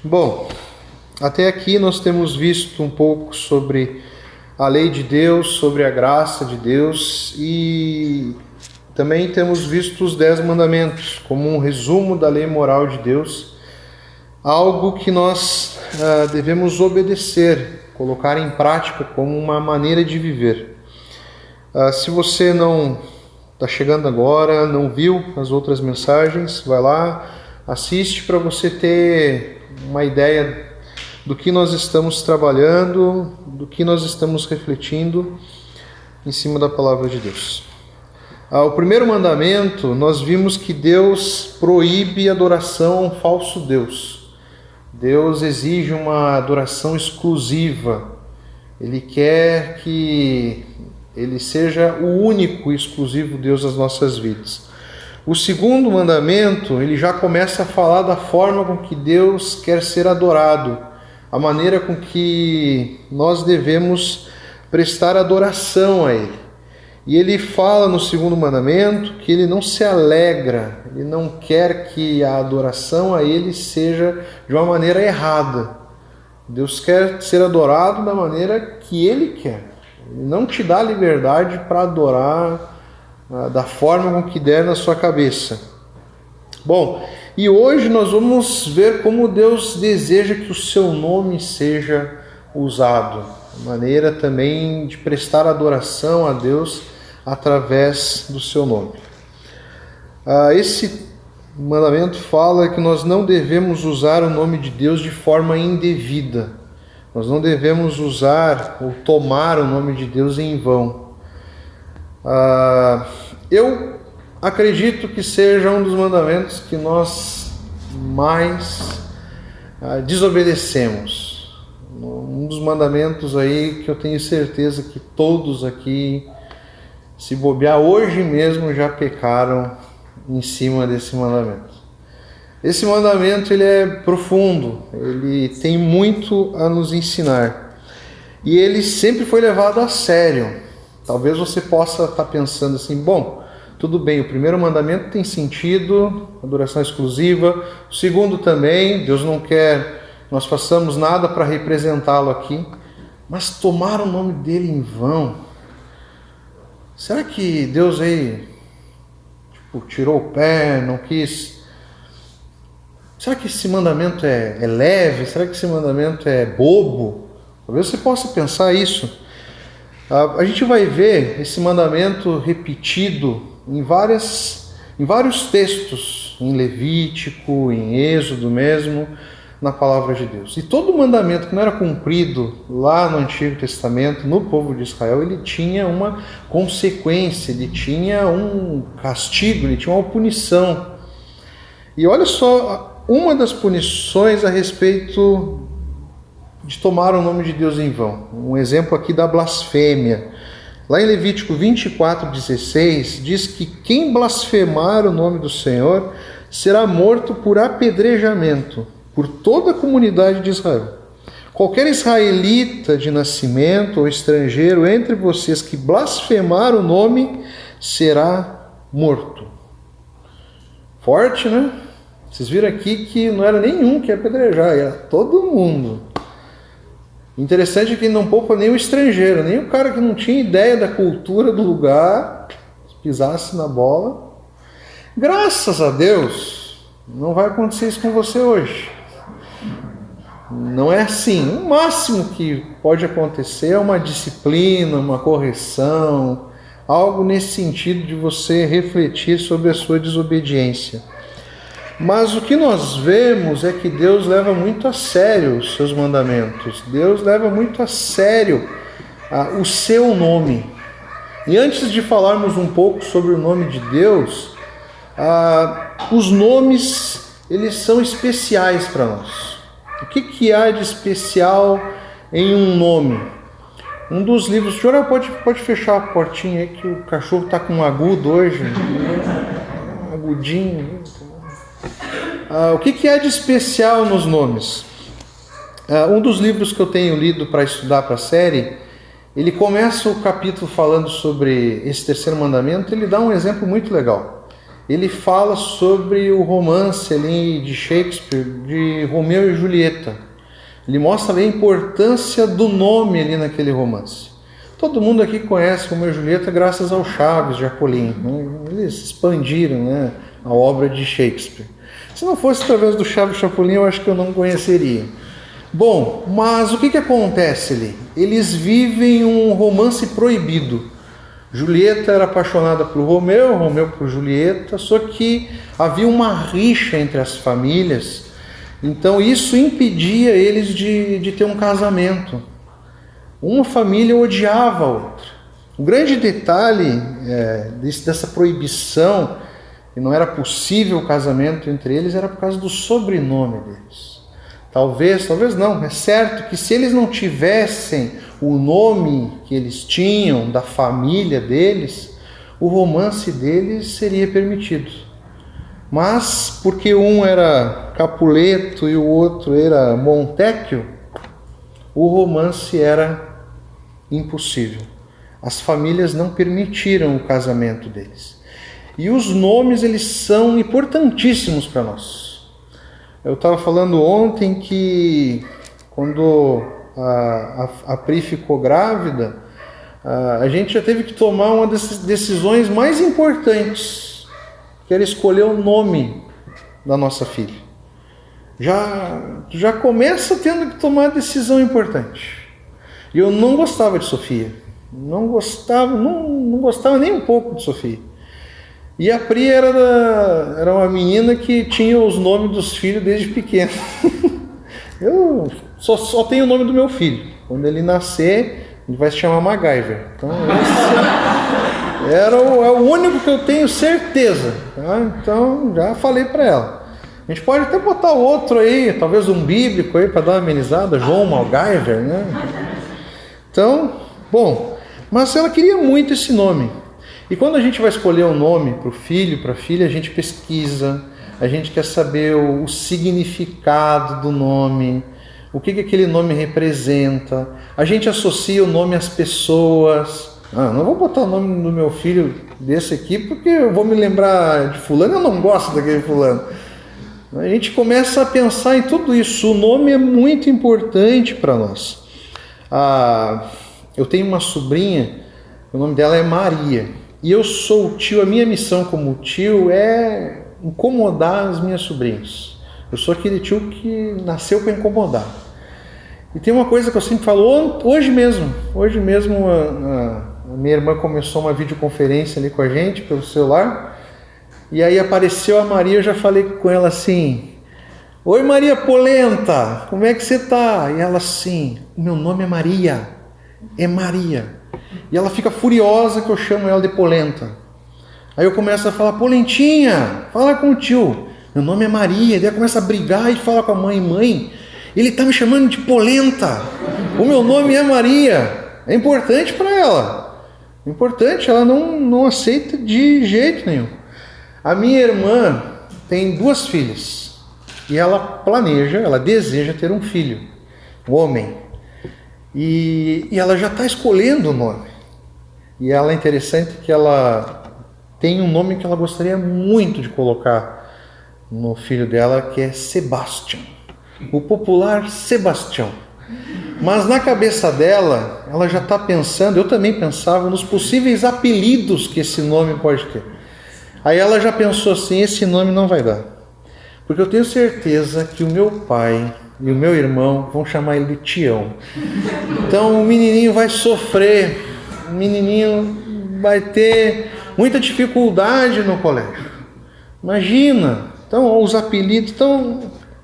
Bom, até aqui nós temos visto um pouco sobre a lei de Deus, sobre a graça de Deus e também temos visto os 10 mandamentos como um resumo da lei moral de Deus, algo que nós devemos obedecer, colocar em prática como uma maneira de viver. Se você não está chegando agora, não viu as outras mensagens, vai lá, assiste para você ter uma ideia do que nós estamos trabalhando, do que nós estamos refletindo em cima da palavra de Deus. O primeiro mandamento, nós vimos que Deus proíbe a adoração a um falso Deus. Deus exige uma adoração exclusiva. Ele quer que Ele seja o único e exclusivo Deus das nossas vidas. O segundo mandamento, ele já começa a falar da forma com que Deus quer ser adorado, a maneira com que nós devemos prestar adoração a Ele. E ele fala no segundo mandamento que ele não se alegra, ele não quer que a adoração a Ele seja de uma maneira errada. Deus quer ser adorado da maneira que Ele quer. Ele não te dá liberdade para adorar da forma com que der na sua cabeça. Bom, e hoje nós vamos ver como Deus deseja que o seu nome seja usado. Maneira também de prestar adoração a Deus através do seu nome. Esse mandamento fala que nós não devemos usar o nome de Deus de forma indevida. Nós não devemos usar ou tomar o nome de Deus em vão. Eu acredito que seja um dos mandamentos que nós mais desobedecemos. Um dos mandamentos aí que eu tenho certeza que todos aqui, se bobear hoje mesmo, já pecaram em cima desse mandamento. Esse mandamento ele é profundo, ele tem muito a nos ensinar e ele sempre foi levado a sério. Talvez você possa estar pensando assim, bom, tudo bem, o primeiro mandamento tem sentido, adoração exclusiva, o segundo também, Deus não quer que nós façamos nada para representá-lo aqui, mas tomar o nome dele em vão, será que Deus aí tirou o pé, não quis? Será que esse mandamento é leve? Será que esse mandamento é bobo? Talvez você possa pensar isso. A gente vai ver esse mandamento repetido em vários textos, em Levítico, em Êxodo mesmo, na palavra de Deus. E todo mandamento que não era cumprido lá no Antigo Testamento, no povo de Israel, ele tinha uma consequência, ele tinha um castigo, ele tinha uma punição. E olha só, uma das punições a respeito de tomar o nome de Deus em vão. Um exemplo aqui da blasfêmia. Lá em Levítico 24:16 diz que quem blasfemar o nome do Senhor será morto por apedrejamento por toda a comunidade de Israel. Qualquer israelita de nascimento ou estrangeiro entre vocês que blasfemar o nome será morto. Forte, né? Vocês viram aqui que não era nenhum que ia apedrejar, era todo mundo. Interessante que não poupa nem o estrangeiro, nem o cara que não tinha ideia da cultura do lugar, pisasse na bola. Graças a Deus, não vai acontecer isso com você hoje. Não é assim. O máximo que pode acontecer é uma disciplina, uma correção, algo nesse sentido de você refletir sobre a sua desobediência. Mas o que nós vemos é que Deus leva muito a sério os seus mandamentos. Deus leva muito a sério o seu nome. E antes de falarmos um pouco sobre o nome de Deus, os nomes, eles são especiais para nós. O que há de especial em um nome? Um dos livros... Senhora, pode fechar a portinha aí que o cachorro está com um agudo hoje. Agudinho. O que há de especial nos nomes? Um dos livros que eu tenho lido para estudar para a série, ele começa o capítulo falando sobre esse terceiro mandamento, ele dá um exemplo muito legal. ele fala sobre o romance ali de Shakespeare, de Romeu e Julieta. Ele mostra ali a importância do nome ali naquele romance. Todo mundo aqui conhece Romeu e Julieta graças ao Chaves de Acolhin, né? Eles expandiram, né, a obra de Shakespeare. Se não fosse através do Chaves de Chapolin, eu acho que eu não conheceria. Bom, mas o que acontece ali? Eles vivem um romance proibido. Julieta era apaixonada por Romeu, Romeu por Julieta, só que havia uma rixa entre as famílias, então isso impedia eles de ter um casamento. Uma família odiava a outra. O grande detalhe dessa proibição, que não era possível o casamento entre eles, era por causa do sobrenome deles. Talvez não, é certo que se eles não tivessem o nome que eles tinham da família deles, o romance deles seria permitido. Mas porque um era Capuleto e o outro era Montecchio, o romance era impossível. As famílias não permitiram o casamento deles. E os nomes, eles são importantíssimos para nós. Eu estava falando ontem que quando a Pri ficou grávida, a gente já teve que tomar uma das decisões mais importantes, que era escolher o nome da nossa filha. Já começa tendo que tomar decisão importante. E eu não gostava de Sofia. Não gostava nem um pouco de Sofia. E a Pri era uma menina que tinha os nomes dos filhos desde pequeno. Eu só tenho o nome do meu filho. Quando ele nascer, ele vai se chamar MacGyver. Então, esse é o único que eu tenho certeza. Tá? Então, já falei para ela. A gente pode até botar outro aí, talvez um bíblico aí, para dar uma amenizada. João MacGyver, né? Então, bom. Mas ela queria muito esse nome. E quando a gente vai escolher um nome para o filho, para a filha, a gente pesquisa, a gente quer saber o significado do nome, o que aquele nome representa. A gente associa o nome às pessoas. Não vou botar o nome do meu filho desse aqui porque eu vou me lembrar de fulano, eu não gosto daquele fulano. A gente começa a pensar em tudo isso. O nome é muito importante para nós. Eu tenho uma sobrinha, o nome dela é Maria. E eu sou o tio, a minha missão como tio é incomodar as minhas sobrinhas. Eu sou aquele tio que nasceu para incomodar. E tem uma coisa que eu sempre falo, hoje mesmo a minha irmã começou uma videoconferência ali com a gente pelo celular, e aí apareceu a Maria, eu já falei com ela assim: oi Maria Polenta, como é que você tá? E ela assim: meu nome é Maria. E ela fica furiosa que eu chamo ela de Polenta. Aí eu começo a falar: Polentinha, fala com o tio, meu nome é Maria. Daí ela começa a brigar e fala com a mãe, ele tá me chamando de Polenta, o meu nome é Maria. É importante para ela, ela não aceita de jeito nenhum. A minha irmã tem 2 filhas e ela deseja ter um filho, um homem. E ela já está escolhendo o nome. E ela é interessante que ela tem um nome que ela gostaria muito de colocar no filho dela, que é Sebastião. O popular Sebastião. Mas na cabeça dela, ela já está pensando, eu também pensava, nos possíveis apelidos que esse nome pode ter. Aí ela já pensou assim: esse nome não vai dar. Porque eu tenho certeza que o meu pai e o meu irmão vão chamar ele de Tião. Então o menininho vai sofrer, o menininho vai ter muita dificuldade no colégio. Imagina. Então os apelidos,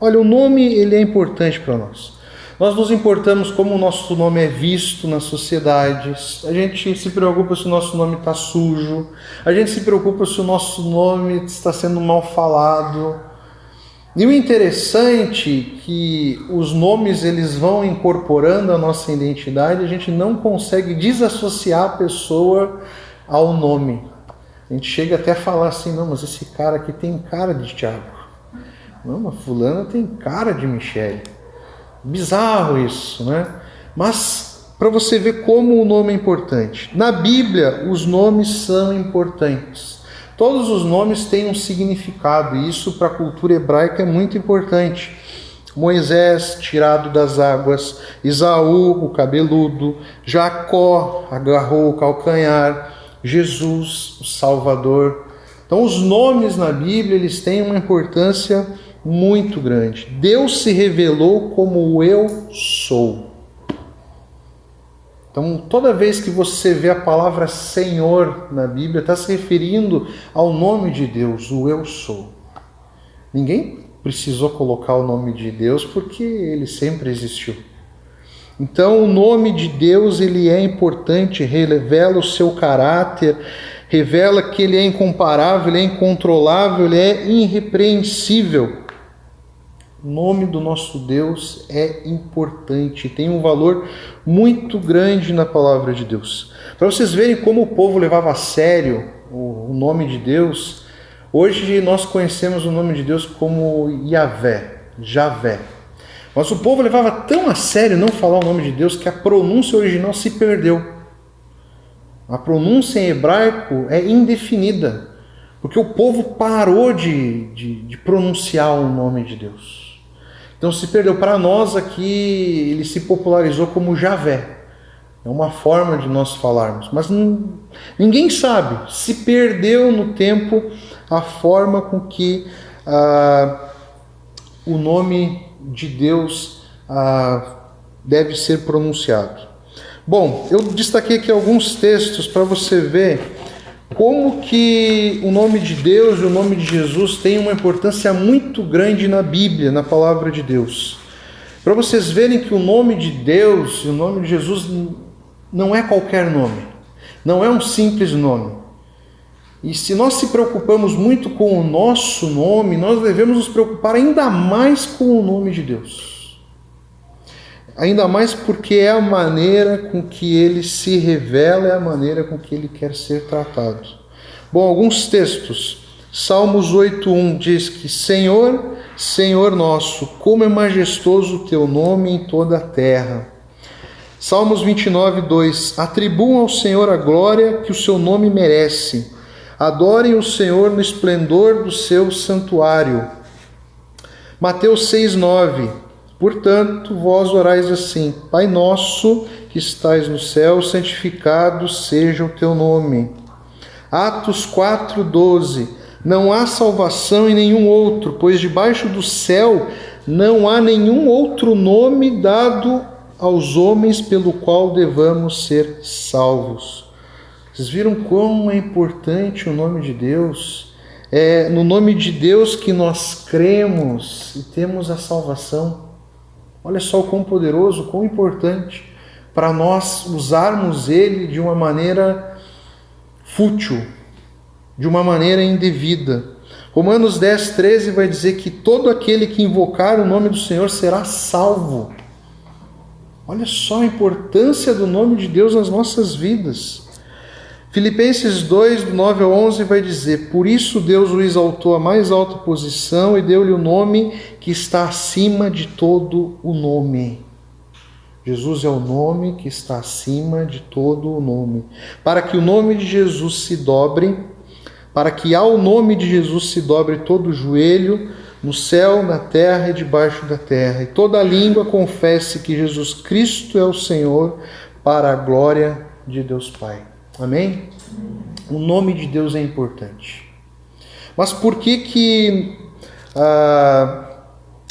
olha, o nome ele é importante para nós. Nós nos importamos como o nosso nome é visto na sociedade. A gente se preocupa se o nosso nome está sujo. A gente se preocupa se o nosso nome está sendo mal falado. E o interessante é que os nomes eles vão incorporando a nossa identidade, a gente não consegue desassociar a pessoa ao nome. A gente chega até a falar assim: não, mas esse cara aqui tem cara de Tiago. Não, mas fulana tem cara de Michele. Bizarro isso, né? Mas para você ver como o nome é importante. Na Bíblia, os nomes são importantes. Todos os nomes têm um significado, e isso para a cultura hebraica é muito importante. Moisés, tirado das águas; Esaú, o cabeludo; Jacó, agarrou o calcanhar; Jesus, o Salvador. Então os nomes na Bíblia, eles têm uma importância muito grande. Deus se revelou como o Eu Sou. Então, toda vez que você vê a palavra Senhor na Bíblia, está se referindo ao nome de Deus, o Eu Sou. Ninguém precisou colocar o nome de Deus porque ele sempre existiu. Então, o nome de Deus, ele é importante, revela o seu caráter, revela que ele é incomparável, ele é incontrolável, ele é irrepreensível. O nome do nosso Deus é importante, tem um valor muito grande na palavra de Deus. Para vocês verem como o povo levava a sério o nome de Deus, hoje nós conhecemos o nome de Deus como Yahvé, Javé. Mas o povo levava tão a sério não falar o nome de Deus que a pronúncia original se perdeu. A pronúncia em hebraico é indefinida, porque o povo parou de pronunciar o nome de Deus. Então se perdeu. Para nós aqui, ele se popularizou como Javé. É uma forma de nós falarmos. Mas ninguém sabe. Se perdeu no tempo a forma com que o nome de Deus deve ser pronunciado. Bom, eu destaquei aqui alguns textos para você ver como que o nome de Deus e o nome de Jesus têm uma importância muito grande na Bíblia, na palavra de Deus. Para vocês verem que o nome de Deus e o nome de Jesus não é qualquer nome, não é um simples nome. E se nós se preocupamos muito com o nosso nome, nós devemos nos preocupar ainda mais com o nome de Deus. Ainda mais porque é a maneira com que ele se revela, é a maneira com que ele quer ser tratado. Bom, alguns textos. Salmos 8:1 diz que: Senhor, Senhor nosso, como é majestoso o teu nome em toda a terra. Salmos 29:2 atribuam ao Senhor a glória que o seu nome merece. Adorem o Senhor no esplendor do seu santuário. Mateus 6:9 portanto, vós orais assim: Pai nosso que estais no céu, santificado seja o teu nome. Atos 4:12 não há salvação em nenhum outro, pois debaixo do céu não há nenhum outro nome dado aos homens pelo qual devamos ser salvos. Vocês viram como é importante o nome de Deus? É no nome de Deus que nós cremos e temos a salvação. Olha só o quão poderoso, quão importante para nós usarmos ele de uma maneira fútil, de uma maneira indevida. Romanos 10:13 vai dizer que todo aquele que invocar o nome do Senhor será salvo. Olha só a importância do nome de Deus nas nossas vidas. Filipenses 2:9-11 vai dizer: por isso Deus o exaltou à mais alta posição e deu-lhe o nome que está acima de todo o nome. Jesus é o nome que está acima de todo o nome. Para que o nome de Jesus se dobre, para que ao nome de Jesus se dobre todo o joelho, no céu, na terra e debaixo da terra, e toda língua confesse que Jesus Cristo é o Senhor, para a glória de Deus Pai. Amém? O nome de Deus é importante. Mas por que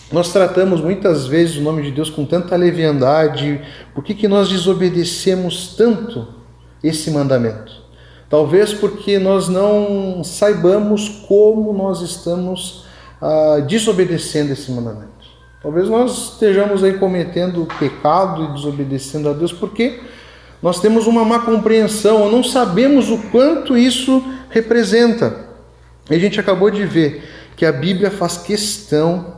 nós tratamos muitas vezes o nome de Deus com tanta leviandade? Por que nós desobedecemos tanto esse mandamento? Talvez porque nós não saibamos como nós estamos desobedecendo esse mandamento. Talvez nós estejamos aí cometendo pecado e desobedecendo a Deus porque nós temos uma má compreensão, ou não sabemos o quanto isso representa. E a gente acabou de ver que a Bíblia faz questão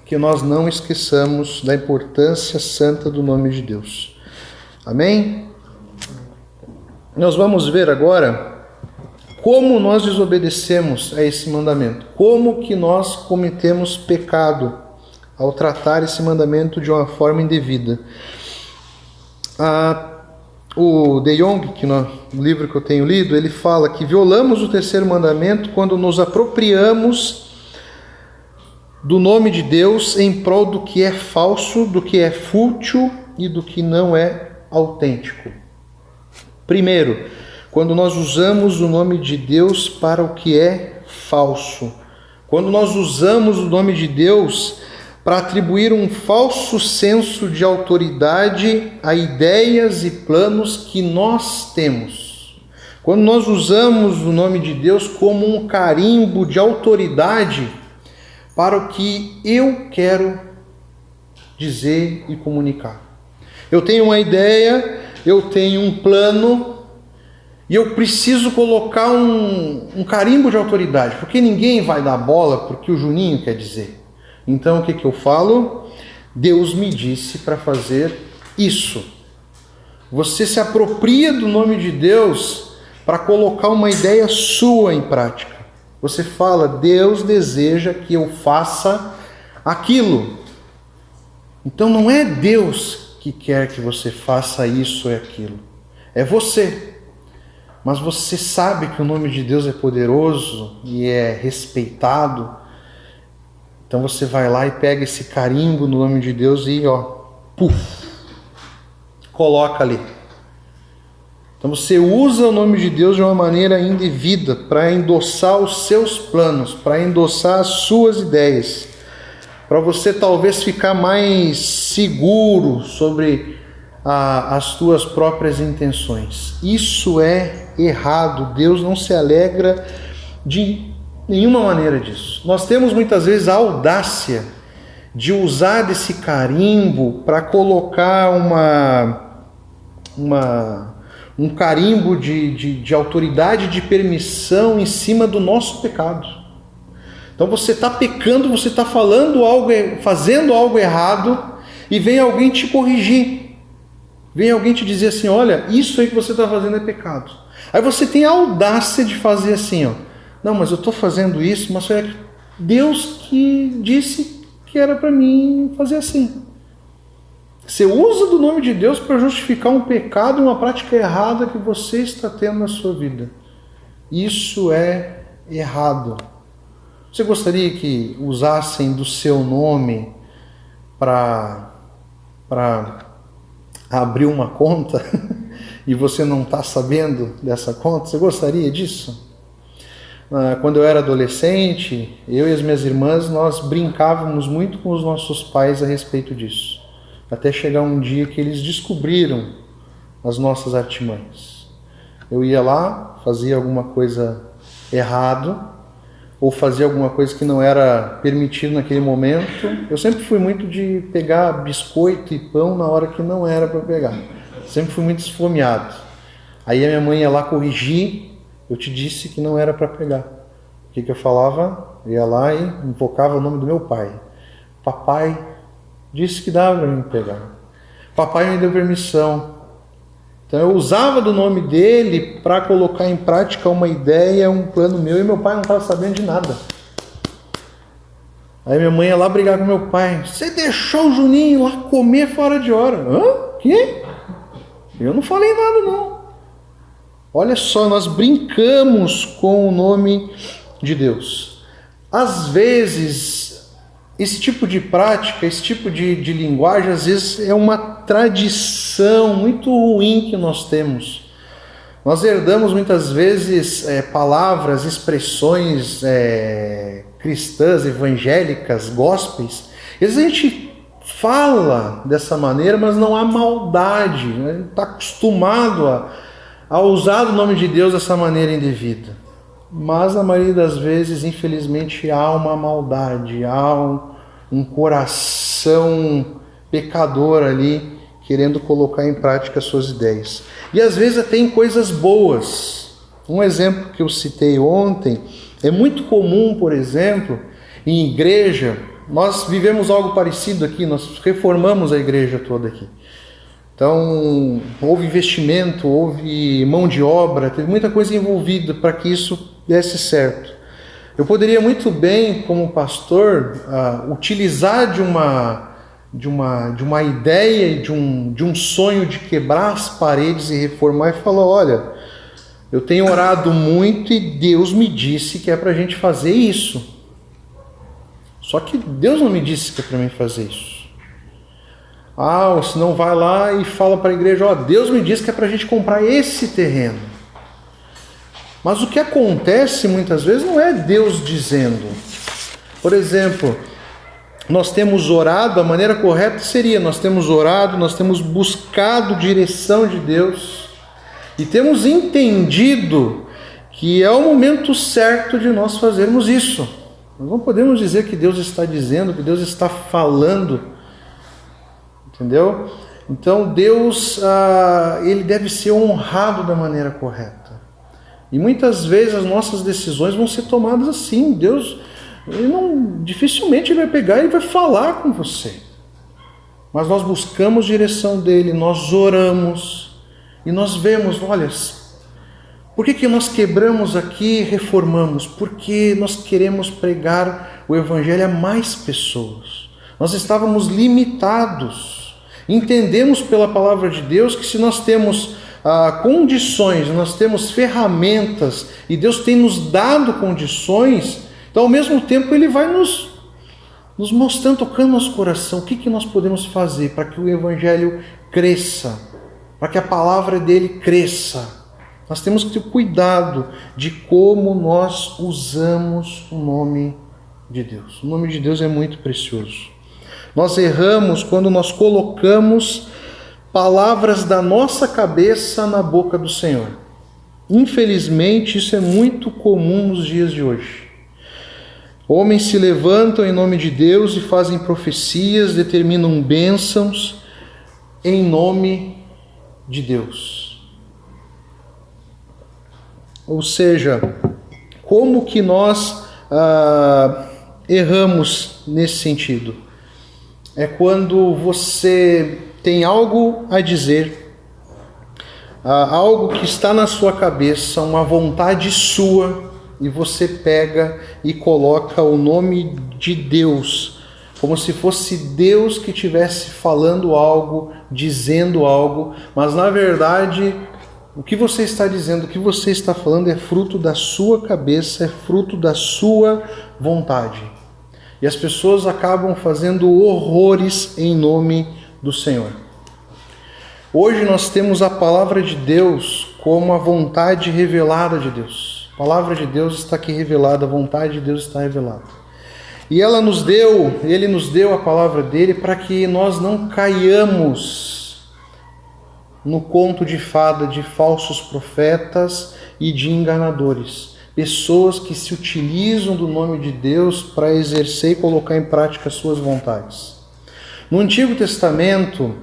que nós não esqueçamos da importância santa do nome de Deus. Amém? Nós vamos ver agora como nós desobedecemos a esse mandamento. Como que nós cometemos pecado ao tratar esse mandamento de uma forma indevida. O De Jong, que no livro que eu tenho lido, ele fala que violamos o terceiro mandamento quando nos apropriamos do nome de Deus em prol do que é falso, do que é fútil e do que não é autêntico. Primeiro, quando nós usamos o nome de Deus para o que é falso. Quando nós usamos o nome de Deus para atribuir um falso senso de autoridade a ideias e planos que nós temos. Quando nós usamos o nome de Deus como um carimbo de autoridade para o que eu quero dizer e comunicar. Eu tenho uma ideia, eu tenho um plano e eu preciso colocar um carimbo de autoridade, porque ninguém vai dar bola porque o Juninho quer dizer. Então o que eu falo? Deus me disse para fazer isso. Você se apropria do nome de Deus para colocar uma ideia sua em prática. Você fala, Deus deseja que eu faça aquilo. Então não é Deus que quer que você faça isso ou aquilo. É você. Mas você sabe que o nome de Deus é poderoso e é respeitado. Então você vai lá e pega esse carimbo no nome de Deus e coloca ali. Então você usa o nome de Deus de uma maneira indevida para endossar os seus planos, para endossar as suas ideias, para você talvez ficar mais seguro sobre as tuas próprias intenções. Isso é errado. Deus não se alegra de nenhuma maneira disso. Nós temos muitas vezes a audácia de usar desse carimbo para colocar um carimbo de autoridade, de permissão em cima do nosso pecado. Então você está pecando, você está fazendo algo errado e vem alguém te corrigir. Vem alguém te dizer assim, olha, isso aí que você está fazendo é pecado. Aí você tem a audácia de fazer assim, não, mas eu estou fazendo isso, mas foi Deus que disse que era para mim fazer assim. Você usa do nome de Deus para justificar um pecado, uma prática errada que você está tendo na sua vida. Isso é errado. Você gostaria que usassem do seu nome para abrir uma conta e você não está sabendo dessa conta? Você gostaria disso? Quando eu era adolescente, eu e as minhas irmãs, nós brincávamos muito com os nossos pais a respeito disso. Até chegar um dia que eles descobriram as nossas artimanhas. Eu ia lá, fazia alguma coisa errado, ou fazia alguma coisa que não era permitido naquele momento. Eu sempre fui muito de pegar biscoito e pão na hora que não era para pegar. Sempre fui muito esfomeado. Aí a minha mãe ia lá corrigir, eu te disse que não era para pegar. O que eu falava? Eu ia lá e invocava o nome do meu pai. Papai disse que dava para mim pegar. Papai me deu permissão. Então eu usava do nome dele para colocar em prática uma ideia, um plano meu, e meu pai não estava sabendo de nada. Aí minha mãe ia lá brigar com meu pai. Você deixou o Juninho lá comer fora de hora. Hã? Que? Eu não falei nada não. Olha só, nós brincamos com o nome de Deus. Às vezes, esse tipo de prática, esse tipo de linguagem, às vezes é uma tradição muito ruim que nós temos. Nós herdamos muitas vezes palavras, expressões cristãs, evangélicas, gospels. Às vezes a gente fala dessa maneira, mas não há maldade. Né? Está acostumado a usar o nome de Deus dessa maneira indevida. Mas na maioria das vezes, infelizmente, há uma maldade, há um coração pecador ali, querendo colocar em prática as suas ideias. E às vezes até em coisas boas. Um exemplo que eu citei ontem, é muito comum, por exemplo, em igreja, nós vivemos algo parecido aqui, nós reformamos a igreja toda aqui. Então, houve investimento, houve mão de obra, teve muita coisa envolvida para que isso desse certo. Eu poderia muito bem, como pastor, utilizar de uma uma ideia e de um sonho de quebrar as paredes e reformar, e falou: olha, eu tenho orado muito e Deus me disse que é para a gente fazer isso. Só que Deus não me disse que é para mim fazer isso. Ou se não, vai lá e fala para a igreja: ó, Deus me disse que é para a gente comprar esse terreno. Mas o que acontece muitas vezes não é Deus dizendo. Por exemplo, nós temos orado, a maneira correta seria: nós temos orado, nós temos buscado direção de Deus e temos entendido que é o momento certo de nós fazermos isso. Nós não podemos dizer que Deus está dizendo, que Deus está falando, entendeu? Então Deus, ele deve ser honrado da maneira correta. E muitas vezes as nossas decisões vão ser tomadas assim. Deus, dificilmente ele vai pegar e vai falar com você. Mas nós buscamos direção dele, nós oramos e nós vemos: olha, por que nós quebramos aqui e reformamos? Porque nós queremos pregar o evangelho a mais pessoas. Nós estávamos limitados. Entendemos pela palavra de Deus que se nós temos condições, nós temos ferramentas e Deus tem nos dado condições, então ao mesmo tempo Ele vai nos mostrando, tocando nosso coração, o que nós podemos fazer para que o evangelho cresça, para que a palavra dele cresça. Nós temos que ter cuidado de como nós usamos o nome de Deus. O nome de Deus é muito precioso. Nós erramos quando nós colocamos palavras da nossa cabeça na boca do Senhor. Infelizmente, isso é muito comum nos dias de hoje. Homens se levantam em nome de Deus e fazem profecias, determinam bênçãos em nome de Deus. Ou seja, como que nós erramos nesse sentido? É quando você tem algo a dizer, algo que está na sua cabeça, uma vontade sua, e você pega e coloca o nome de Deus, como se fosse Deus que estivesse falando algo, dizendo algo, mas na verdade o que você está dizendo, o que você está falando é fruto da sua cabeça, é fruto da sua vontade. E as pessoas acabam fazendo horrores em nome do Senhor. Hoje nós temos a palavra de Deus como a vontade revelada de Deus. A palavra de Deus está aqui revelada, a vontade de Deus está revelada. E Ele nos deu a palavra dele para que nós não caiamos no conto de fada de falsos profetas e de enganadores. Pessoas que se utilizam do nome de Deus para exercer e colocar em prática suas vontades. No Antigo Testamento,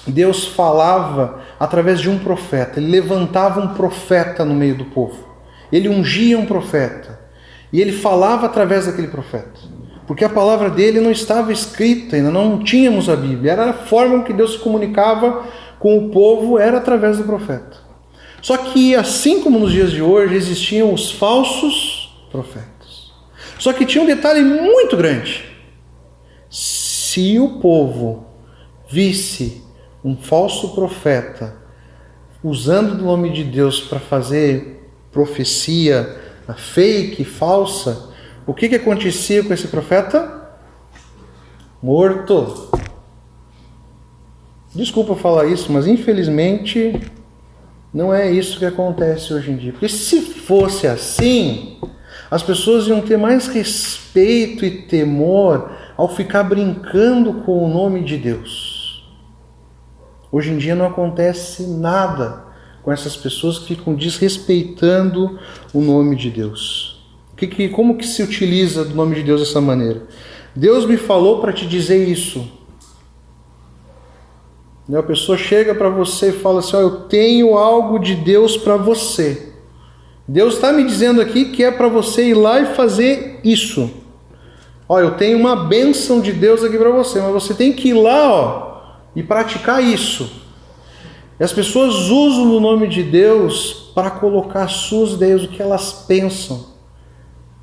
Deus falava através de um profeta. Ele levantava um profeta no meio do povo. Ele ungia um profeta. E ele falava através daquele profeta. Porque a palavra dele não estava escrita, ainda não tínhamos a Bíblia. Era a forma que Deus se comunicava com o povo, era através do profeta. Só que assim como nos dias de hoje existiam os falsos profetas. Só que tinha um detalhe muito grande. Se o povo visse um falso profeta usando o nome de Deus para fazer profecia fake, falsa, o que acontecia com esse profeta? Morto. Desculpa falar isso, mas infelizmente não é isso que acontece hoje em dia. Porque se fosse assim, as pessoas iam ter mais respeito e temor ao ficar brincando com o nome de Deus. Hoje em dia não acontece nada com essas pessoas que ficam desrespeitando o nome de Deus. Como que se utiliza do nome de Deus dessa maneira? Deus me falou para te dizer isso. A pessoa chega para você e fala assim: eu tenho algo de Deus para você. Deus está me dizendo aqui que é para você ir lá e fazer isso. Eu tenho uma bênção de Deus aqui para você, mas você tem que ir lá e praticar isso. E as pessoas usam o nome de Deus para colocar as suas ideias, o que elas pensam,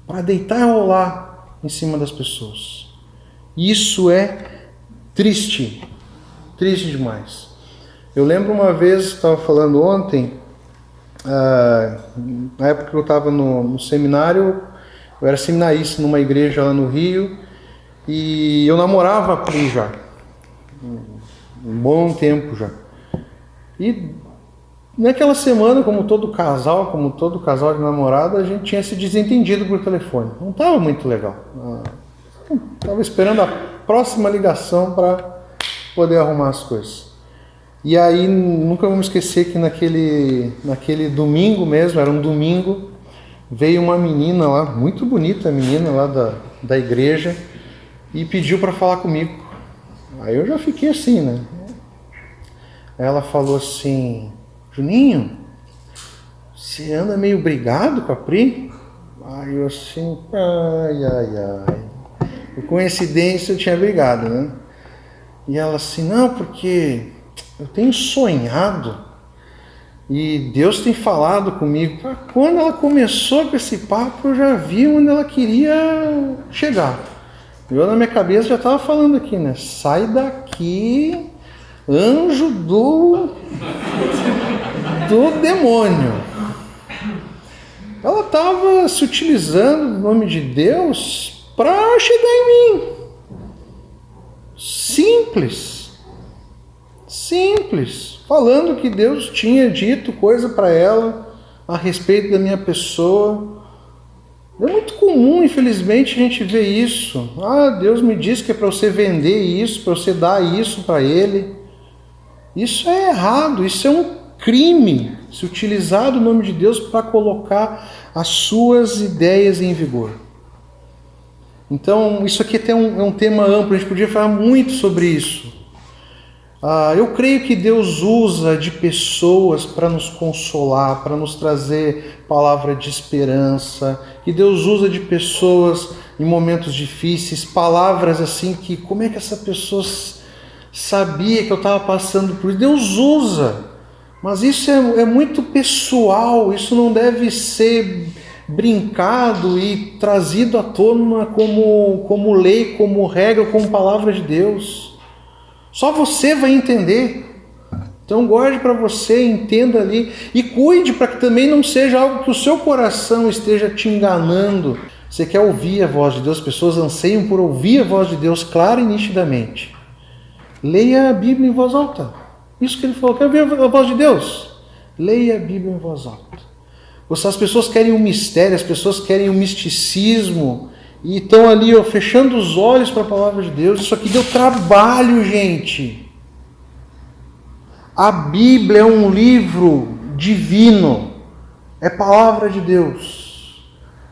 para deitar e rolar em cima das pessoas. Isso é Triste. Triste demais. Eu lembro uma vez, estava falando ontem, na época que eu estava no seminário, eu era seminarista numa igreja lá no Rio, e eu namorava a Pri já, um bom tempo já. E naquela semana, como todo casal de namorado, a gente tinha se desentendido por telefone. Não estava muito legal. Estava esperando a próxima ligação para poder arrumar as coisas. E aí, nunca vou me esquecer que naquele domingo mesmo, era um domingo, veio uma menina lá, muito bonita a menina lá da igreja, e pediu para falar comigo. Aí eu já fiquei assim, né? Ela falou assim: Juninho, você anda meio brigado com a Pri? Aí eu assim, ai. Por coincidência eu tinha brigado, né? E ela assim, não, porque eu tenho sonhado e Deus tem falado comigo. Quando ela começou com esse papo, eu já vi onde ela queria chegar. Eu na minha cabeça já estava falando aqui, né? Sai daqui, anjo do demônio. Ela estava se utilizando do nome de Deus para chegar em mim. Simples, falando que Deus tinha dito coisa para ela a respeito da minha pessoa. É muito comum, infelizmente, a gente ver isso. Deus me disse que é para você vender isso, para você dar isso para Ele. Isso é errado, isso é um crime, se utilizar do nome de Deus para colocar as suas ideias em vigor. Então, isso aqui até é um tema amplo, a gente podia falar muito sobre isso. Eu creio que Deus usa de pessoas para nos consolar, para nos trazer palavra de esperança, que Deus usa de pessoas em momentos difíceis, palavras assim que, como é que essa pessoa sabia que eu estava passando por isso? Deus usa, mas isso é muito pessoal, isso não deve ser brincado e trazido à tona como lei, como regra, como palavra de Deus. Só você vai entender. Então guarde para você, entenda ali e cuide para que também não seja algo que o seu coração esteja te enganando. Você quer ouvir a voz de Deus, as pessoas anseiam por ouvir a voz de Deus clara e nitidamente. Leia a Bíblia em voz alta. Isso que ele falou, quer ouvir a voz de Deus? Leia a Bíblia em voz alta. As pessoas querem o mistério, as pessoas querem o misticismo e estão ali fechando os olhos para a palavra de Deus. Isso aqui deu trabalho, gente. A Bíblia é um livro divino, é palavra de Deus.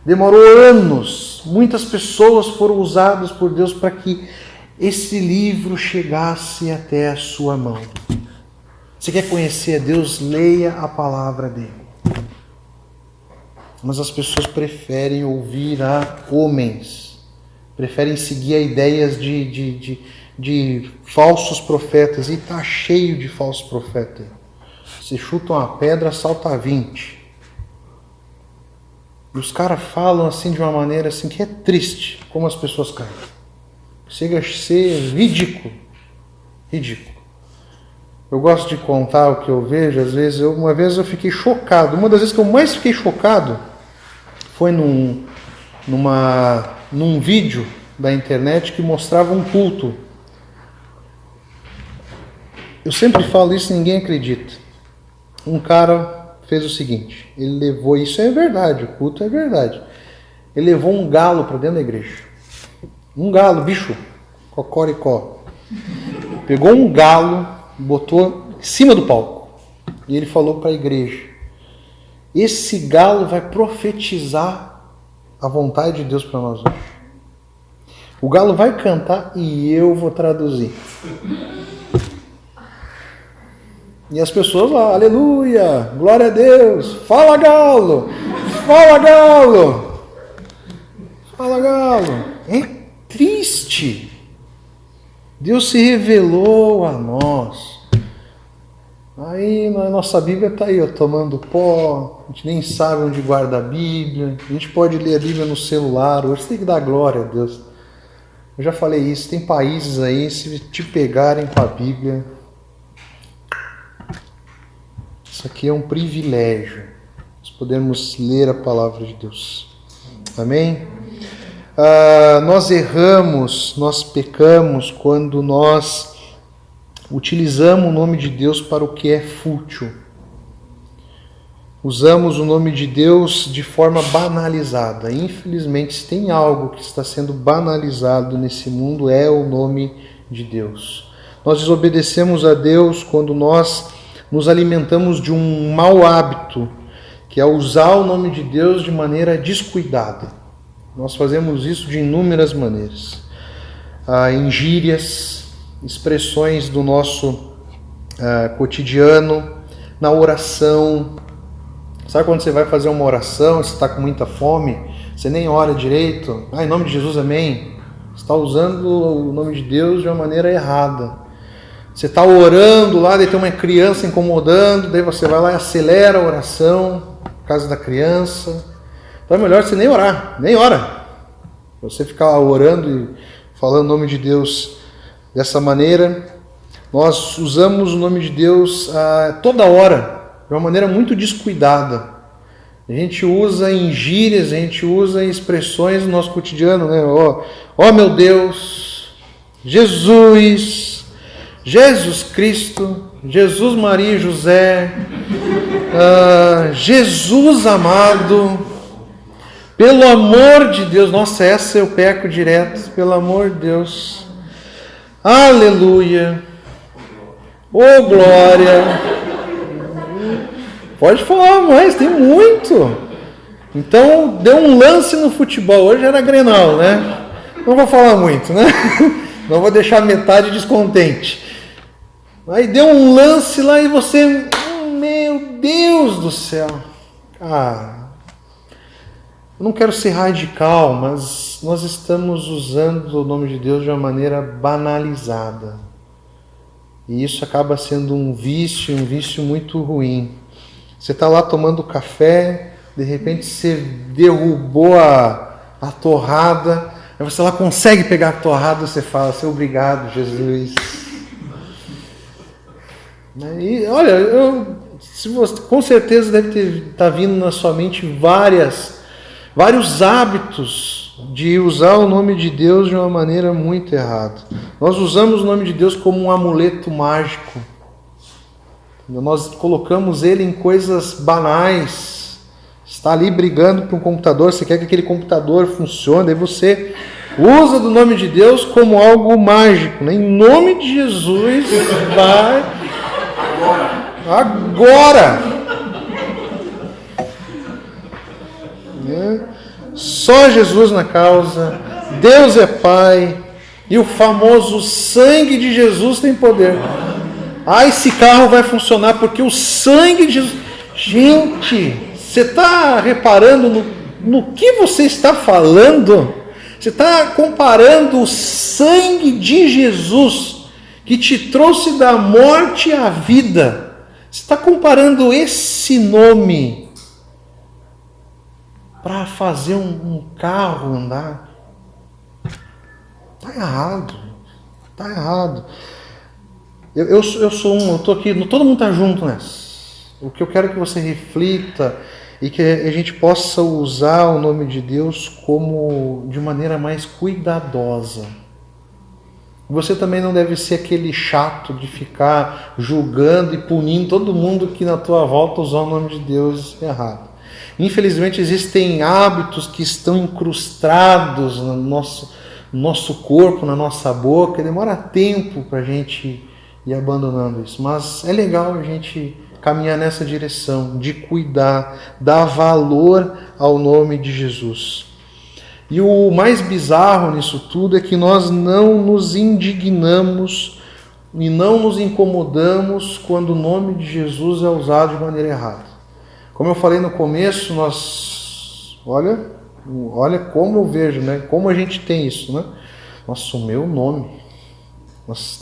Demorou anos, muitas pessoas foram usadas por Deus para que esse livro chegasse até a sua mão. Você quer conhecer a Deus? Leia a palavra dele. Mas as pessoas preferem ouvir a homens, preferem seguir a ideias de falsos profetas, e está cheio de falsos profetas. Se chutam uma pedra, salta 20. E os caras falam assim de uma maneira assim que é triste, como as pessoas caem. Chega a ser ridículo. Eu gosto de contar o que eu vejo, às vezes, uma vez eu fiquei chocado. Uma das vezes que eu mais fiquei chocado foi num vídeo da internet que mostrava um culto. Eu sempre falo isso e ninguém acredita. Um cara fez o seguinte, ele levou, isso é verdade, o culto é verdade. Ele levou um galo para dentro da igreja. Um galo, bicho, cocoricó. Pegou um galo, botou em cima do palco. E ele falou para a igreja: esse galo vai profetizar a vontade de Deus para nós hoje. O galo vai cantar e eu vou traduzir. E as pessoas lá, aleluia, glória a Deus, fala galo, fala galo, fala galo. É triste. Deus se revelou a nós. Aí na nossa Bíblia está aí, tomando pó, a gente nem sabe onde guarda a Bíblia, a gente pode ler a Bíblia no celular, hoje tem que dar glória a Deus. Eu já falei isso, tem países aí, se te pegarem com a Bíblia, isso aqui é um privilégio, nós podemos ler a palavra de Deus. Amém? Nós erramos, nós pecamos quando nós utilizamos o nome de Deus para o que é fútil. Usamos o nome de Deus de forma banalizada. Infelizmente, se tem algo que está sendo banalizado nesse mundo, é o nome de Deus. Nós desobedecemos a Deus quando nós nos alimentamos de um mau hábito, que é usar o nome de Deus de maneira descuidada. Nós fazemos isso de inúmeras maneiras. Injúrias, expressões do nosso cotidiano, na oração. Sabe quando você vai fazer uma oração, você está com muita fome, você nem ora direito? Em nome de Jesus, amém. Você está usando o nome de Deus de uma maneira errada. Você está orando lá, daí tem uma criança incomodando, daí você vai lá e acelera a oração, por causa da criança. Então é melhor você nem orar, nem ora. Você ficar orando e falando o nome de Deus dessa maneira. Nós usamos o nome de Deus toda hora, de uma maneira muito descuidada. A gente usa em gírias, a gente usa em expressões no nosso cotidiano, né? Ó meu Deus, Jesus, Jesus Cristo, Jesus, Maria e José, Jesus amado, pelo amor de Deus, nossa, essa eu peco direto, pelo amor de Deus, aleluia, ô glória. Pode falar mais, tem muito. Então, deu um lance no futebol. Hoje era Grenal, né? Não vou falar muito, né? Não vou deixar metade descontente. Aí deu um lance lá e você... Meu Deus do céu. Eu não quero ser radical, mas nós estamos usando o nome de Deus de uma maneira banalizada. E isso acaba sendo um vício muito ruim. Você está lá tomando café, de repente você derrubou a torrada, aí você lá consegue pegar a torrada e você fala assim, obrigado, Jesus. E, olha, com certeza deve estar vindo na sua mente vários hábitos de usar o nome de Deus de uma maneira muito errada. Nós usamos o nome de Deus como um amuleto mágico. Nós colocamos ele em coisas banais. Está ali brigando com o computador, você quer que aquele computador funcione, aí você usa do nome de Deus como algo mágico. Né? Em nome de Jesus, vai agora. Só Jesus na causa, Deus é Pai, e o famoso sangue de Jesus tem poder. Esse carro vai funcionar porque o sangue de Jesus... Gente, você está reparando no que você está falando? Você está comparando o sangue de Jesus, que te trouxe da morte à vida. Você está comparando esse nome para fazer um carro andar? Está errado. Está errado. Eu estou aqui, todo mundo está junto nessa. O que eu quero que você reflita e que a gente possa usar o nome de Deus como de maneira mais cuidadosa. Você também não deve ser aquele chato de ficar julgando e punindo todo mundo que na tua volta usar o nome de Deus errado. Infelizmente existem hábitos que estão incrustados no nosso corpo, na nossa boca. Demora tempo para a gente ir abandonando isso, mas é legal a gente caminhar nessa direção de cuidar, dar valor ao nome de Jesus. E o mais bizarro nisso tudo é que nós não nos indignamos e não nos incomodamos quando o nome de Jesus é usado de maneira errada. Como eu falei no começo, olha como eu vejo, né? Como a gente tem isso, né? Nossa, o meu nome. Nós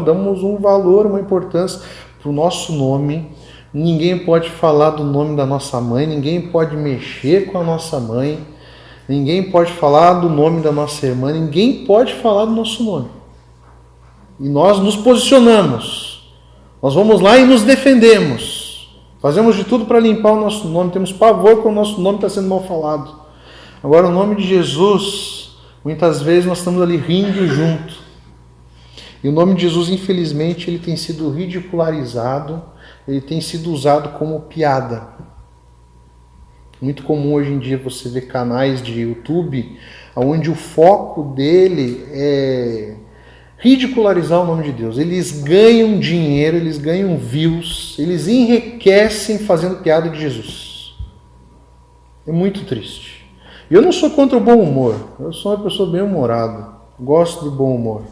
damos um valor, uma importância para o nosso nome. Ninguém pode falar do nome da nossa mãe, ninguém pode mexer com a nossa mãe. ninguém pode falar do nome da nossa irmã, ninguém pode falar do nosso nome. E nós nos posicionamos, nós vamos lá e nos defendemos, fazemos de tudo para limpar o nosso nome, temos pavor quando o nosso nome está sendo mal falado. Agora, o nome de Jesus, muitas vezes nós estamos ali rindo junto. E o nome de Jesus, infelizmente, ele tem sido ridicularizado, ele tem sido usado como piada. Muito comum hoje em dia você ver canais de YouTube onde o foco dele é ridicularizar o nome de Deus. Eles ganham dinheiro, eles ganham views, eles enriquecem fazendo piada de Jesus. É muito triste. E eu não sou contra o bom humor, eu sou uma pessoa bem humorada, gosto do bom humor.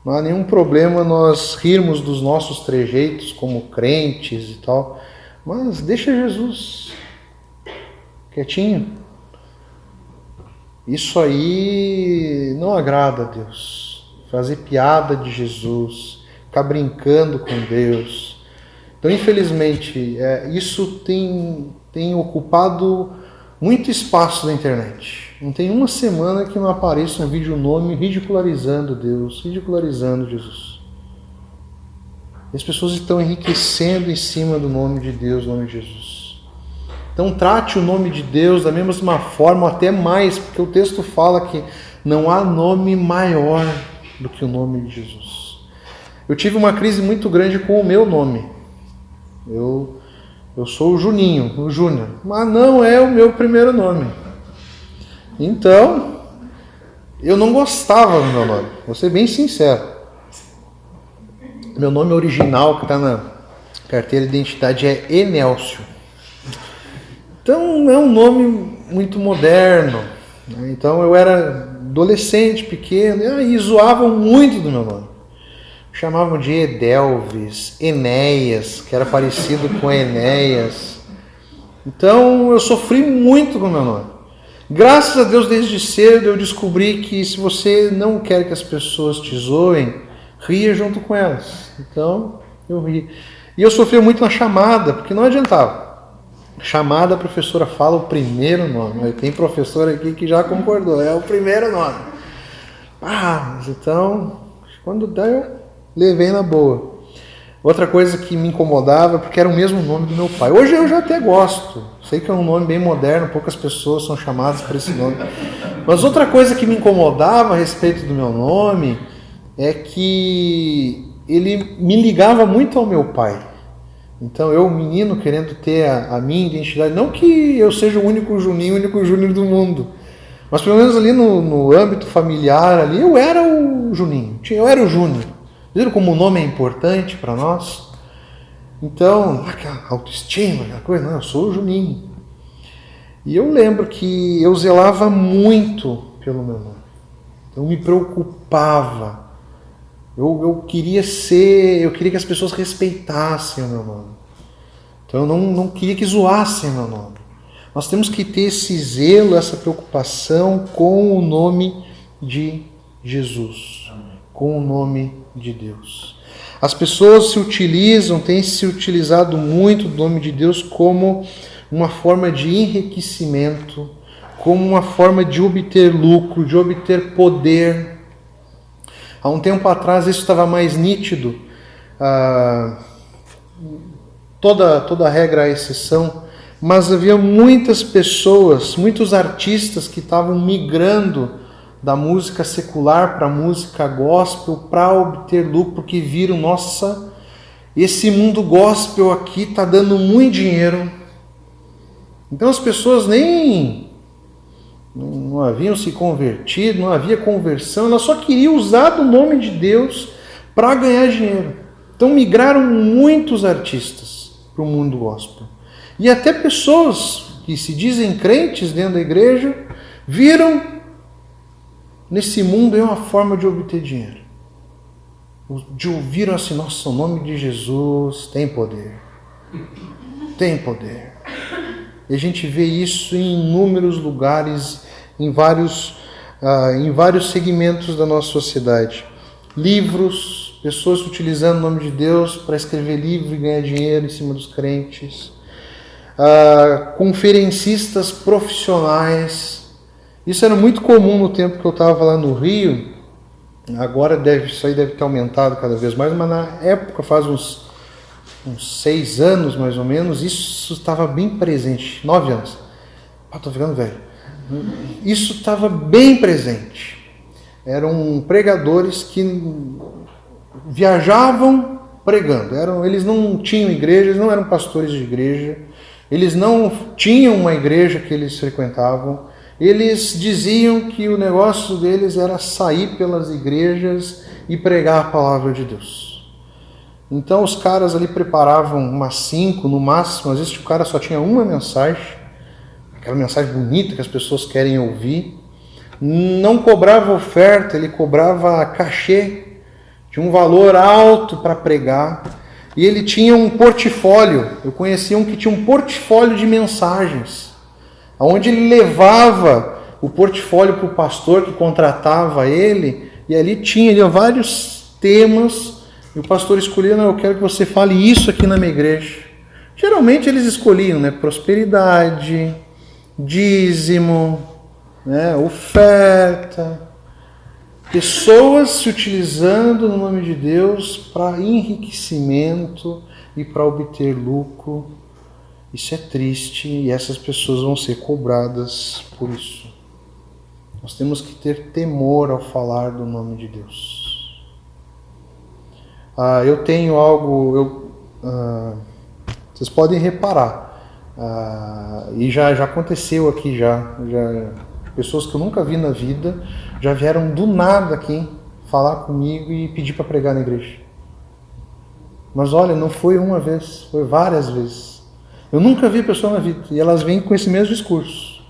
Não há nenhum problema nós rirmos dos nossos trejeitos como crentes e tal, mas deixa Jesus quietinho. Isso aí não agrada a Deus. Fazer piada de Jesus, ficar brincando com Deus. Então, infelizmente, isso tem ocupado muito espaço na internet. Não tem uma semana que não apareça um vídeo nome ridicularizando Deus, ridicularizando Jesus. E as pessoas estão enriquecendo em cima do nome de Deus, nome de Jesus. Então trate o nome de Deus da mesma forma, até mais, porque o texto fala que não há nome maior do que o nome de Jesus. Eu tive uma crise muito grande com o meu nome. Eu sou o Juninho, o Júnior, mas não é o meu primeiro nome. Então, eu não gostava do meu nome, vou ser bem sincero. Meu nome original, que está na carteira de identidade, é Enélcio. Então, é um nome muito moderno. Então, eu era adolescente, pequeno, e zoavam muito do meu nome. Chamavam de Edelvis, Enéas, que era parecido com Enéas. Então, eu sofri muito com o meu nome. Graças a Deus, desde cedo, eu descobri que se você não quer que as pessoas te zoem, ria junto com elas. Então, eu ri. E eu sofri muito na chamada, porque não adiantava. Chamada, a professora fala o primeiro nome. Tem professor aqui que já concordou, é o primeiro nome. Mas então, quando dá, eu levei na boa. Outra coisa que me incomodava, porque era o mesmo nome do meu pai. Hoje eu já até gosto. Sei que é um nome bem moderno, poucas pessoas são chamadas por esse nome. Mas outra coisa que me incomodava a respeito do meu nome é que ele me ligava muito ao meu pai. Então eu, menino, querendo ter a minha identidade, não que eu seja o único Juninho, o único Júnior do mundo, mas pelo menos ali no âmbito familiar, ali eu era o Juninho, eu era o Júnior. Viram como o nome é importante para nós? Então, aquela autoestima, aquela coisa, não, eu sou o Juninho. E eu lembro que eu zelava muito pelo meu nome. Eu me preocupava. Eu queria que as pessoas respeitassem o meu nome. Então eu não queria que zoassem o meu nome. Nós temos que ter esse zelo, essa preocupação com o nome de Jesus, com o nome de Deus. As pessoas têm se utilizado muito do nome de Deus como uma forma de enriquecimento, como uma forma de obter lucro, de obter poder. Há um tempo atrás isso estava mais nítido, toda regra à exceção, mas havia muitas pessoas, muitos artistas que estavam migrando da música secular para a música gospel para obter lucro, porque viram, nossa, esse mundo gospel aqui está dando muito dinheiro. Então as pessoas não haviam se convertido, não havia conversão, elas só queriam usar o nome de Deus para ganhar dinheiro. Então migraram muitos artistas para o mundo gospel. E até pessoas que se dizem crentes dentro da igreja viram nesse mundo é uma forma de obter dinheiro. De ouviram assim, nossa, o nome de Jesus tem poder. Tem poder. E a gente vê isso em inúmeros lugares, em vários segmentos da nossa sociedade. Livros, pessoas utilizando o nome de Deus para escrever livro e ganhar dinheiro em cima dos crentes. Conferencistas profissionais Isso era muito comum no tempo que eu estava lá no Rio. Agora isso aí deve ter aumentado cada vez mais, mas na época, faz uns 6 anos mais ou menos, isso estava bem presente. 9 anos. Tô ficando velho. Isso estava bem presente. Eram pregadores que viajavam pregando. Eles não tinham igreja, eles não eram pastores de igreja, eles não tinham uma igreja que eles frequentavam. Eles diziam que o negócio deles era sair pelas igrejas e pregar a palavra de Deus. Então os caras ali preparavam umas 5 no máximo, às vezes o cara só tinha uma mensagem, aquela mensagem bonita que as pessoas querem ouvir. Não cobrava oferta, ele cobrava cachê de um valor alto para pregar. E ele tinha um portfólio, eu conhecia um que tinha um portfólio de mensagens, onde ele levava o portfólio para o pastor que contratava ele, e ali tinha vários temas, e o pastor escolhia: não, eu quero que você fale isso aqui na minha igreja. Geralmente eles escolhiam, né, prosperidade, dízimo, né, oferta, pessoas se utilizando no nome de Deus para enriquecimento e para obter lucro. Isso é triste e essas pessoas vão ser cobradas por isso. Nós temos que ter temor ao falar do nome de Deus. Eu tenho algo, vocês podem reparar, e já aconteceu aqui já pessoas que eu nunca vi na vida já vieram do nada aqui falar comigo e pedir para pregar na igreja. Mas olha, não foi uma vez, foi várias vezes. Eu nunca vi pessoa na vida e elas vêm com esse mesmo discurso.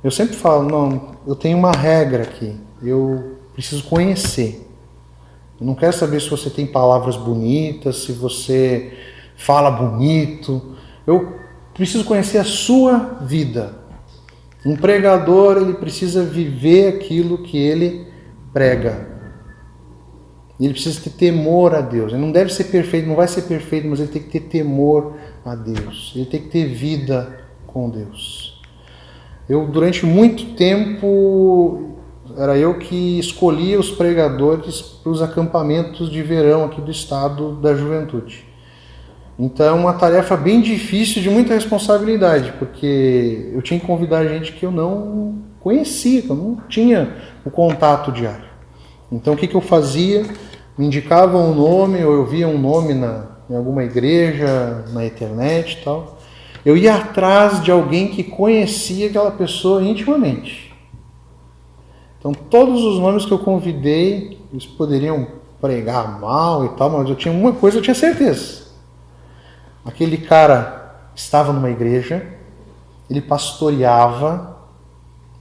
Eu sempre falo: não, eu tenho uma regra aqui, eu preciso conhecer. Eu não quero saber se você tem palavras bonitas, se você fala bonito. Eu preciso conhecer a sua vida. Um pregador, ele precisa viver aquilo que ele prega. Ele precisa ter temor a Deus. Ele não deve ser perfeito, não vai ser perfeito, mas ele tem que ter temor a Deus. Ele tem que ter vida com Deus. Durante muito tempo, era eu que escolhia os pregadores para os acampamentos de verão aqui do estado da juventude. Então é uma tarefa bem difícil, de muita responsabilidade, porque eu tinha que convidar gente que eu não conhecia, que eu não tinha o contato diário. Então o que eu fazia? Me indicavam um nome, ou eu via um nome em alguma igreja, na internet e tal. Eu ia atrás de alguém que conhecia aquela pessoa intimamente. Então todos os nomes que eu convidei, eles poderiam pregar mal e tal, mas eu tinha uma coisa, eu tinha certeza. Aquele cara estava numa igreja, ele pastoreava,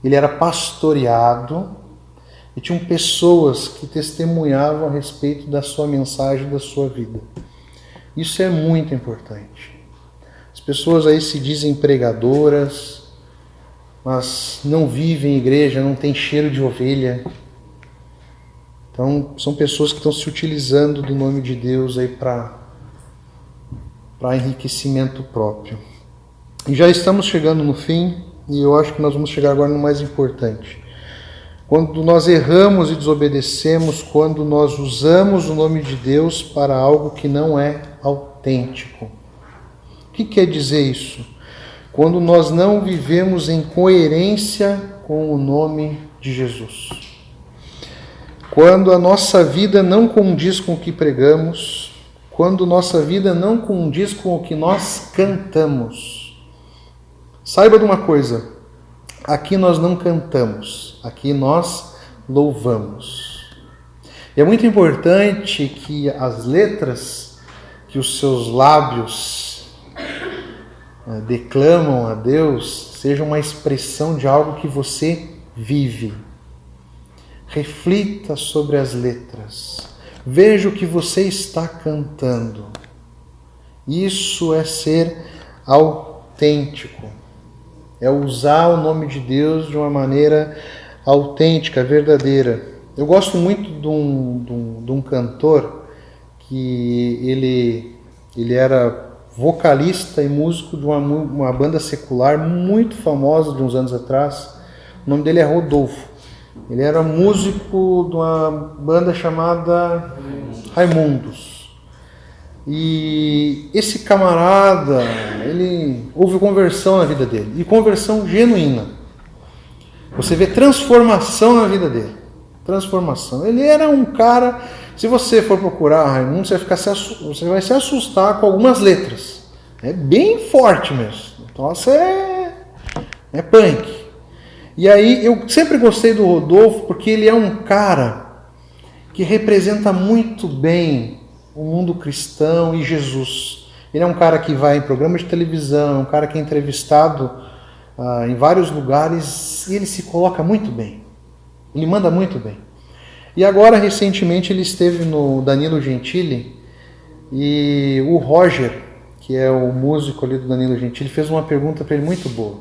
ele era pastoreado, e tinham pessoas que testemunhavam a respeito da sua mensagem, da sua vida. Isso é muito importante. As pessoas aí se dizem pregadoras, mas não vivem em igreja, não tem cheiro de ovelha. Então são pessoas que estão se utilizando do nome de Deus aí para enriquecimento próprio. E já estamos chegando no fim, e eu acho que nós vamos chegar agora no mais importante. Quando nós erramos e desobedecemos, quando nós usamos o nome de Deus para algo que não é autêntico. O que quer dizer isso? Quando nós não vivemos em coerência com o nome de Jesus. Quando a nossa vida não condiz com o que pregamos, quando nossa vida não condiz com o que nós cantamos. Saiba de uma coisa, aqui nós não cantamos, aqui nós louvamos. E é muito importante que as letras que os seus lábios declamam a Deus sejam uma expressão de algo que você vive. Reflita sobre as letras. Veja o que você está cantando. Isso é ser autêntico. É usar o nome de Deus de uma maneira autêntica, verdadeira. Eu gosto muito de um cantor que ele era vocalista e músico de uma banda secular muito famosa de uns anos atrás. O nome dele é Rodolfo. Ele era músico de uma banda chamada Raimundos. E esse camarada, houve conversão na vida dele. E conversão genuína. Você vê transformação na vida dele. Transformação. Ele era um cara... Se você for procurar Raimundo, você vai se assustar com algumas letras. É bem forte mesmo. Nossa, é punk. E aí, eu sempre gostei do Rodolfo porque ele é um cara que representa muito bem o mundo cristão e Jesus. Ele é um cara que vai em programas de televisão, um cara que é entrevistado em vários lugares e ele se coloca muito bem. Ele manda muito bem. E agora, recentemente, ele esteve no Danilo Gentili e o Roger, que é o músico ali do Danilo Gentili, fez uma pergunta para ele muito boa.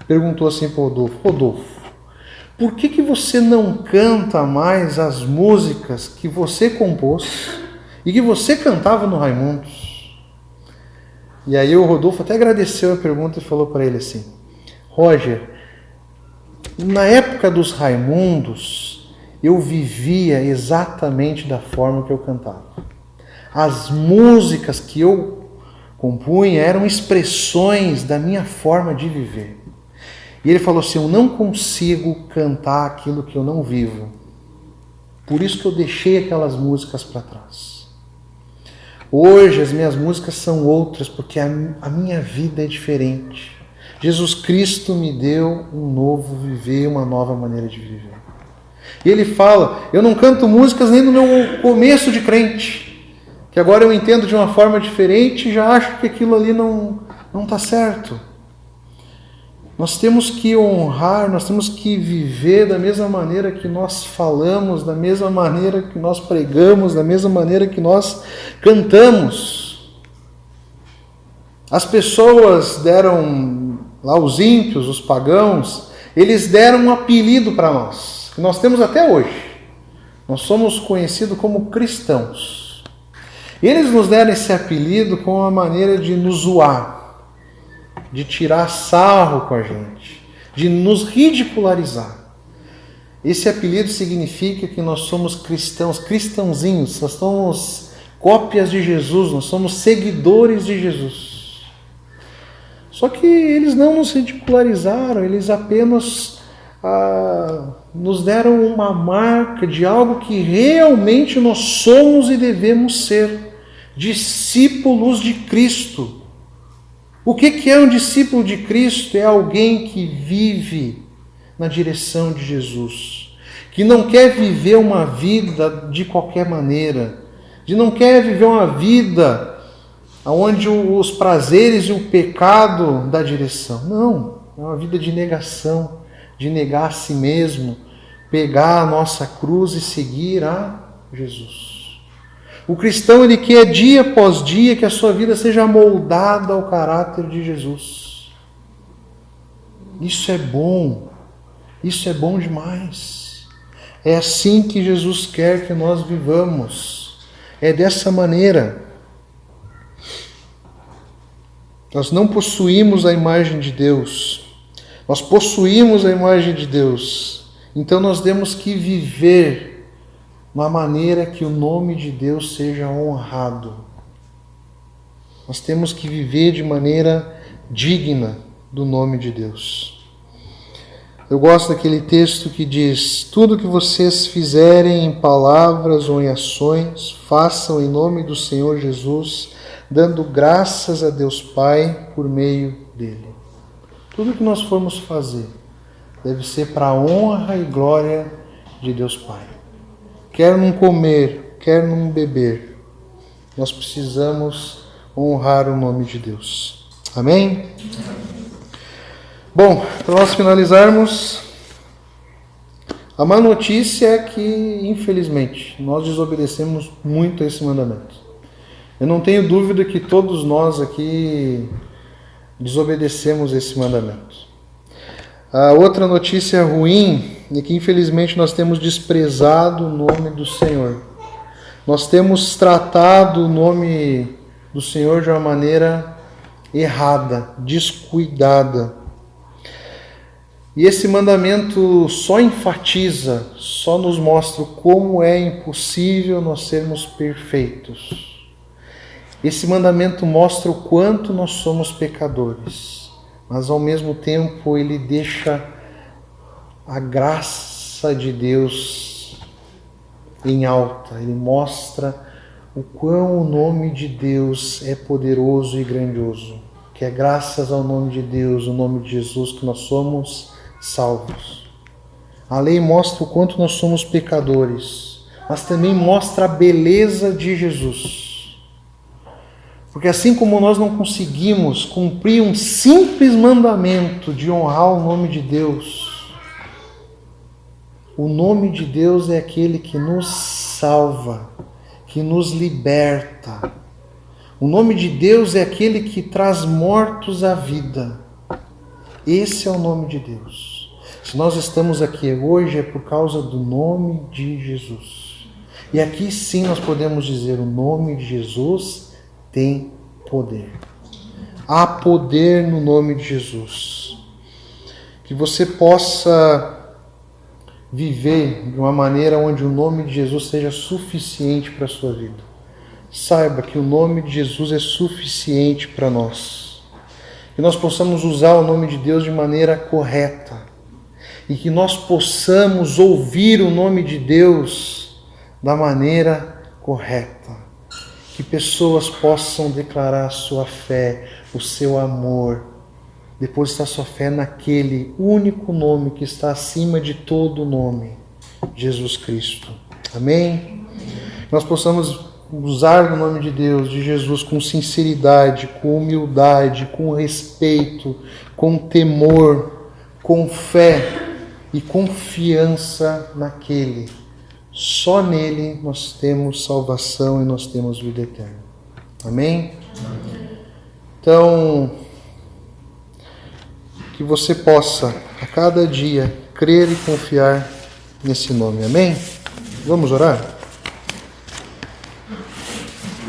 Perguntou assim para o Rodolfo: Rodolfo, por que você não canta mais as músicas que você compôs e que você cantava no Raimundos? E aí o Rodolfo até agradeceu a pergunta e falou para ele assim: Roger, na época dos Raimundos, eu vivia exatamente da forma que eu cantava. As músicas que eu compunha eram expressões da minha forma de viver. E ele falou assim: eu não consigo cantar aquilo que eu não vivo. Por isso que eu deixei aquelas músicas para trás. Hoje as minhas músicas são outras, porque a minha vida é diferente. Jesus Cristo me deu um novo viver, uma nova maneira de viver. E ele fala: eu não canto músicas nem no meu começo de crente, que agora eu entendo de uma forma diferente e já acho que aquilo ali não está certo. Nós temos que honrar, nós temos que viver da mesma maneira que nós falamos, da mesma maneira que nós pregamos, da mesma maneira que nós cantamos. As pessoas deram, lá os ímpios, os pagãos, eles deram um apelido para nós, que nós temos até hoje. Nós somos conhecidos como cristãos. Eles nos deram esse apelido com uma maneira de nos zoar, de tirar sarro com a gente, de nos ridicularizar. Esse apelido significa que nós somos cristãos, cristãozinhos, nós somos cópias de Jesus, nós somos seguidores de Jesus. Só que eles não nos ridicularizaram, eles apenas nos deram uma marca de algo que realmente nós somos e devemos ser, discípulos de Cristo. O que é um discípulo de Cristo? É alguém que vive na direção de Jesus, que não quer viver uma vida de qualquer maneira, que não quer viver uma vida onde os prazeres e o pecado dá direção. Não, é uma vida de negação, de negar a si mesmo, pegar a nossa cruz e seguir a Jesus. O cristão, ele quer dia após dia que a sua vida seja moldada ao caráter de Jesus. Isso é bom demais. É assim que Jesus quer que nós vivamos. É dessa maneira. Nós não possuímos a imagem de Deus. Nós possuímos a imagem de Deus. Então nós temos que viver uma maneira que o nome de Deus seja honrado. Nós temos que viver de maneira digna do nome de Deus. Eu gosto daquele texto que diz: tudo que vocês fizerem em palavras ou em ações, façam em nome do Senhor Jesus, dando graças a Deus Pai por meio dele. Tudo que nós formos fazer deve ser para a honra e glória de Deus Pai. Quer não comer, quer não beber, nós precisamos honrar o nome de Deus. Amém? Bom, para nós finalizarmos, a má notícia é que, infelizmente, nós desobedecemos muito a esse mandamento. Eu não tenho dúvida que todos nós aqui desobedecemos esse mandamento. A outra notícia ruim é que, infelizmente, nós temos desprezado o nome do Senhor. Nós temos tratado o nome do Senhor de uma maneira errada, descuidada. E esse mandamento só enfatiza, só nos mostra como é impossível nós sermos perfeitos. Esse mandamento mostra o quanto nós somos pecadores, mas ao mesmo tempo ele deixa a graça de Deus em alta. Ele mostra o quão o nome de Deus é poderoso e grandioso, que é graças ao nome de Deus, o nome de Jesus, que nós somos salvos. A lei mostra o quanto nós somos pecadores, mas também mostra a beleza de Jesus. Porque assim como nós não conseguimos cumprir um simples mandamento de honrar o nome de Deus, o nome de Deus é aquele que nos salva, que nos liberta. O nome de Deus é aquele que traz mortos à vida. Esse é o nome de Deus. Se nós estamos aqui hoje é por causa do nome de Jesus. E aqui sim nós podemos dizer: o nome de Jesus tem poder. Há poder no nome de Jesus. Que você possa viver de uma maneira onde o nome de Jesus seja suficiente para a sua vida. Saiba que o nome de Jesus é suficiente para nós. Que nós possamos usar o nome de Deus de maneira correta. E que nós possamos ouvir o nome de Deus da maneira correta. Que pessoas possam declarar a sua fé, o seu amor, depositar sua fé naquele único nome que está acima de todo nome, Jesus Cristo. Amém? Nós possamos usar o nome de Deus, de Jesus, com sinceridade, com humildade, com respeito, com temor, com fé e confiança naquele. Só nele nós temos salvação e nós temos vida eterna. Amém? Então, que você possa, a cada dia, crer e confiar nesse nome. Amém? Vamos orar?